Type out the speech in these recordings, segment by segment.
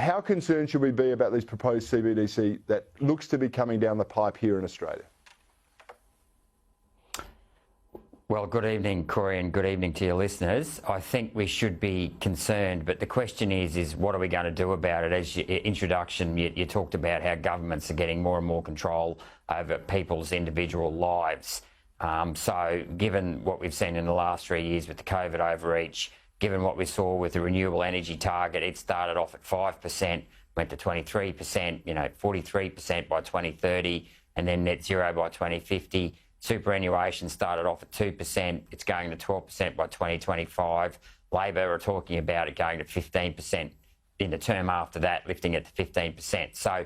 how concerned should we be about these proposed CBDC that looks to be coming down the pipe here in Australia? Well, good evening, Corey, and good evening to your listeners. I think we should be concerned, but the question is what are we going to do about it? As your introduction, you talked about how governments are getting more and more control over people's individual lives. So given what we've seen in the last 3 years with the COVID overreach, given what we saw with the renewable energy target, it started off at 5%, went to 23%, 43% by 2030, and then net zero by 2050. Superannuation started off at 2%. It's going to 12% by 2025. Labor are talking about it going to 15% in the term after that, lifting it to 15%. So,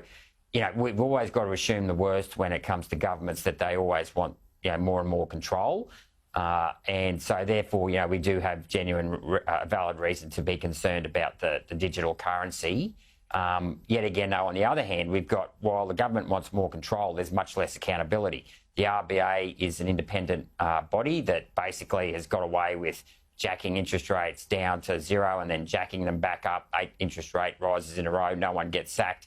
we've always got to assume the worst when it comes to governments, that they always want, more and more control. And so, therefore, we do have genuine, valid reason to be concerned about the digital currency. Yet again, though, on the other hand, we've got, while the government wants more control, there's much less accountability. The RBA is an independent body that basically has got away with jacking interest rates down to zero and then jacking them back up. 8 interest rate rises in a row. No one gets sacked.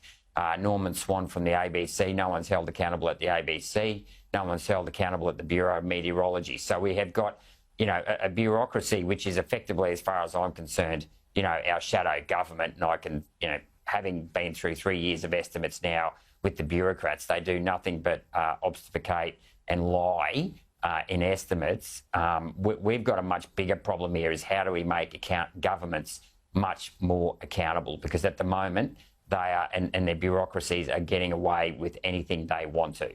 Norman Swan from the ABC, no one's held accountable at the ABC. No one's held accountable at the Bureau of Meteorology. So we have got, a bureaucracy which is effectively, as far as I'm concerned, our shadow government. And I can, having been through 3 years of estimates now with the bureaucrats, they do nothing but obfuscate and lie in estimates. We've got a much bigger problem here, is how do we make governments much more accountable? Because at the moment, they are, and their bureaucracies are getting away with anything they want to.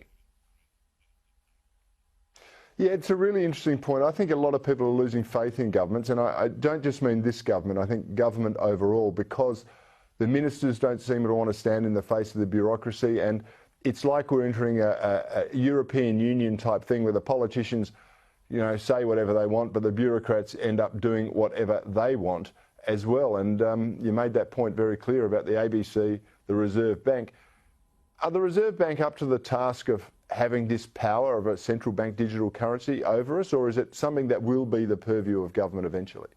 Yeah, it's a really interesting point. I think a lot of people are losing faith in governments, and I don't just mean this government, I think government overall, because the ministers don't seem to want to stand in the face of the bureaucracy, and it's like we're entering a European Union type thing where the politicians, say whatever they want, but the bureaucrats end up doing whatever they want as well. And you made that point very clear about the ABC, the Reserve Bank. Are the Reserve Bank up to the task of having this power of a central bank digital currency over us, or is it something that will be the purview of government eventually?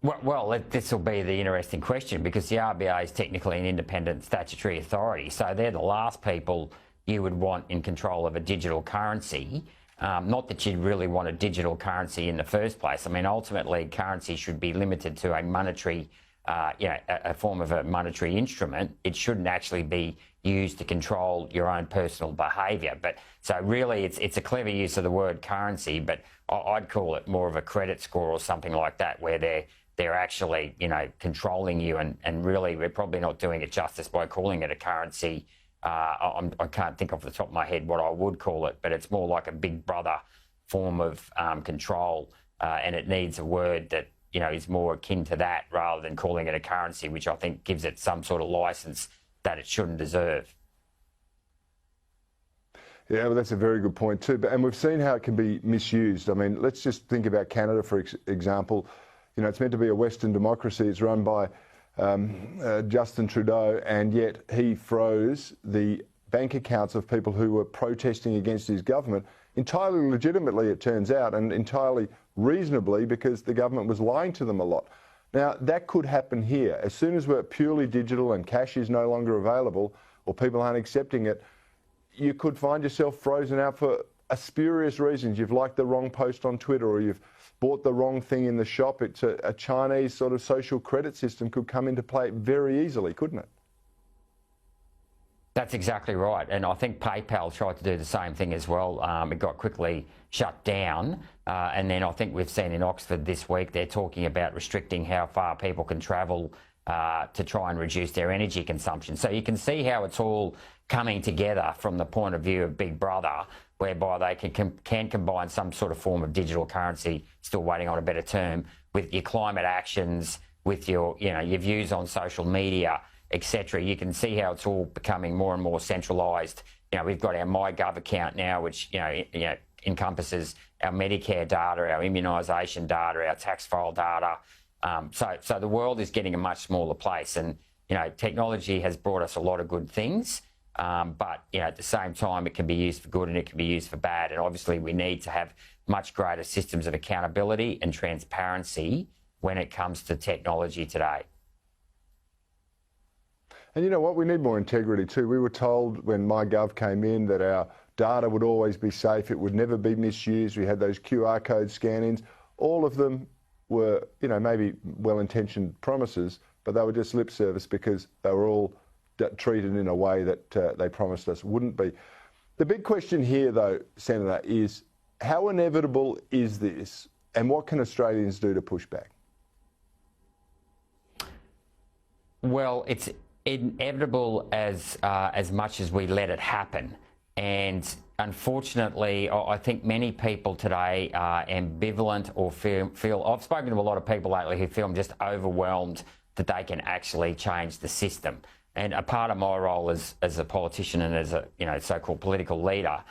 Well, this will be the interesting question, because the RBA is technically an independent statutory authority, so they're the last people you would want in control of a digital currency. Not that you'd really want a digital currency in the first place. I mean, ultimately, currency should be limited to a monetary, a form of a monetary instrument. It shouldn't actually be used to control your own personal behaviour. But so really, it's a clever use of the word currency, but I'd call it more of a credit score or something like that, where they're actually, controlling you, and really we're probably not doing it justice by calling it a currency. I can't think off the top of my head what I would call it, but it's more like a big brother form of control, and it needs a word that, is more akin to that rather than calling it a currency, which I think gives it some sort of licence that it shouldn't deserve. Yeah, well, that's a very good point too. And we've seen how it can be misused. I mean, let's just think about Canada, for example. It's meant to be a Western democracy. It's run by Justin Trudeau, and yet he froze the bank accounts of people who were protesting against his government, entirely legitimately, it turns out, and entirely reasonably, because the government was lying to them a lot. Now, that could happen here. As soon as we're purely digital and cash is no longer available, or people aren't accepting it, you could find yourself frozen out for spurious reasons. You've liked the wrong post on Twitter, or you've bought the wrong thing in the shop. It's a Chinese sort of social credit system could come into play very easily, couldn't it? That's exactly right. And I think PayPal tried to do the same thing as well. It got quickly shut down. And then I think we've seen in Oxford this week, they're talking about restricting how far people can travel to try and reduce their energy consumption. So you can see how it's all coming together from the point of view of Big Brother, whereby they can combine some sort of form of digital currency, still waiting on a better term, with your climate actions, with your, your views on social media, etc. You can see how it's all becoming more and more centralised. We've got our MyGov account now, which encompasses our Medicare data, our immunisation data, our tax file data. So the world is getting a much smaller place, and technology has brought us a lot of good things. But at the same time, it can be used for good and it can be used for bad. And obviously, we need to have much greater systems of accountability and transparency when it comes to technology today. And you know what? We need more integrity too. We were told when MyGov came in that our data would always be safe. It would never be misused. We had those QR code scan-ins. All of them were, you know, maybe well-intentioned promises, but they were just lip service because they were all treated in a way that they promised us wouldn't be. The big question here, though, Senator, is how inevitable is this, and what can Australians do to push back? Well, it's inevitable as much as we let it happen. And unfortunately, I think many people today are ambivalent or feel I've spoken to a lot of people lately who feel just overwhelmed that they can actually change the system. And a part of my role as a politician and as a so-called political leader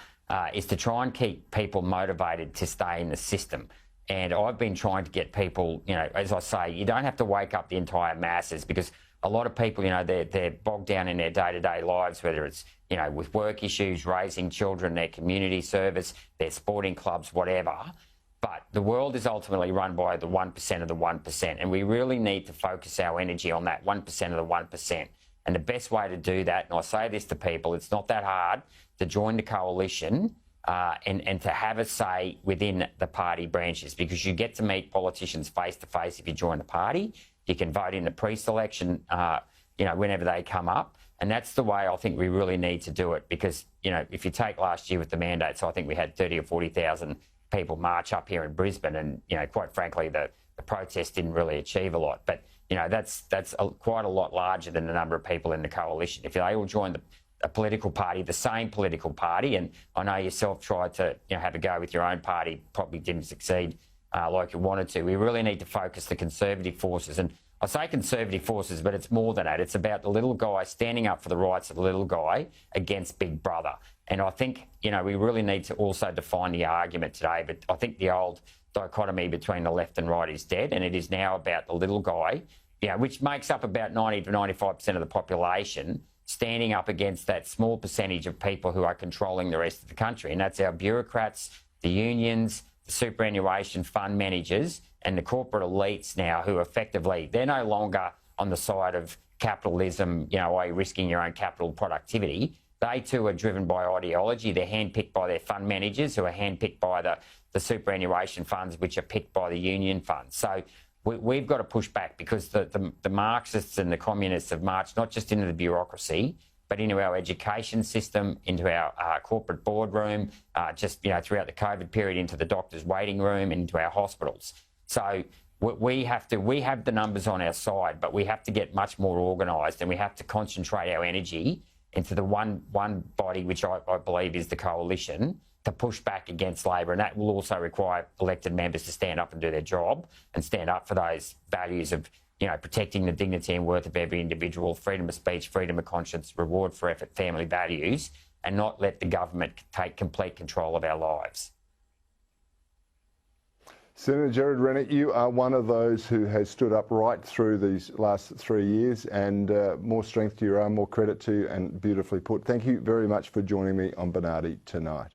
is to try and keep people motivated to stay in the system. And I've been trying to get people, as I say, you don't have to wake up the entire masses, because a lot of people, they're bogged down in their day-to-day lives, whether it's, with work issues, raising children, their community service, their sporting clubs, whatever. But the world is ultimately run by the 1% of the 1%, and we really need to focus our energy on that 1% of the 1%. And the best way to do that, and I say this to people, it's not that hard to join the coalition and to have a say within the party branches, because you get to meet politicians face-to-face if you join the party. You can vote in the pre-selection, whenever they come up. And that's the way I think we really need to do it, because, if you take last year with the mandates, I think we had 30 or 40,000 people march up here in Brisbane, and, quite frankly, the protest didn't really achieve a lot. But, that's quite a lot larger than the number of people in the coalition. If they all joined a political party, the same political party, and I know yourself tried to have a go with your own party, probably didn't succeed like you wanted to. We really need to focus the conservative forces. And I say conservative forces, but it's more than that. It's about the little guy standing up for the rights of the little guy against Big Brother. And I think, we really need to also define the argument today. But I think the old dichotomy between the left and right is dead, and it is now about the little guy, which makes up about 90 to 95% of the population, standing up against that small percentage of people who are controlling the rest of the country. And that's our bureaucrats, the unions, the superannuation fund managers, and the corporate elites now, who effectively, they're no longer on the side of capitalism, i.e. risking your own capital productivity. They too are driven by ideology. They're handpicked by their fund managers, who are handpicked by the superannuation funds, which are picked by the union funds. So we've got to push back, because the Marxists and the communists have marched not just into the bureaucracy, but into our education system, into our corporate boardroom, throughout the COVID period, into the doctor's waiting room, into our hospitals. So we have the numbers on our side, but we have to get much more organised, and we have to concentrate our energy into the one body, which I believe is the coalition, to push back against Labor. And that will also require elected members to stand up and do their job, and stand up for those values of, protecting the dignity and worth of every individual, freedom of speech, freedom of conscience, reward for effort, family values, and not let the government take complete control of our lives. Senator Gerard Rennick, you are one of those who has stood up right through these last 3 years, and more strength to your arm, more credit to you, and beautifully put. Thank you very much for joining me on Bernardi tonight.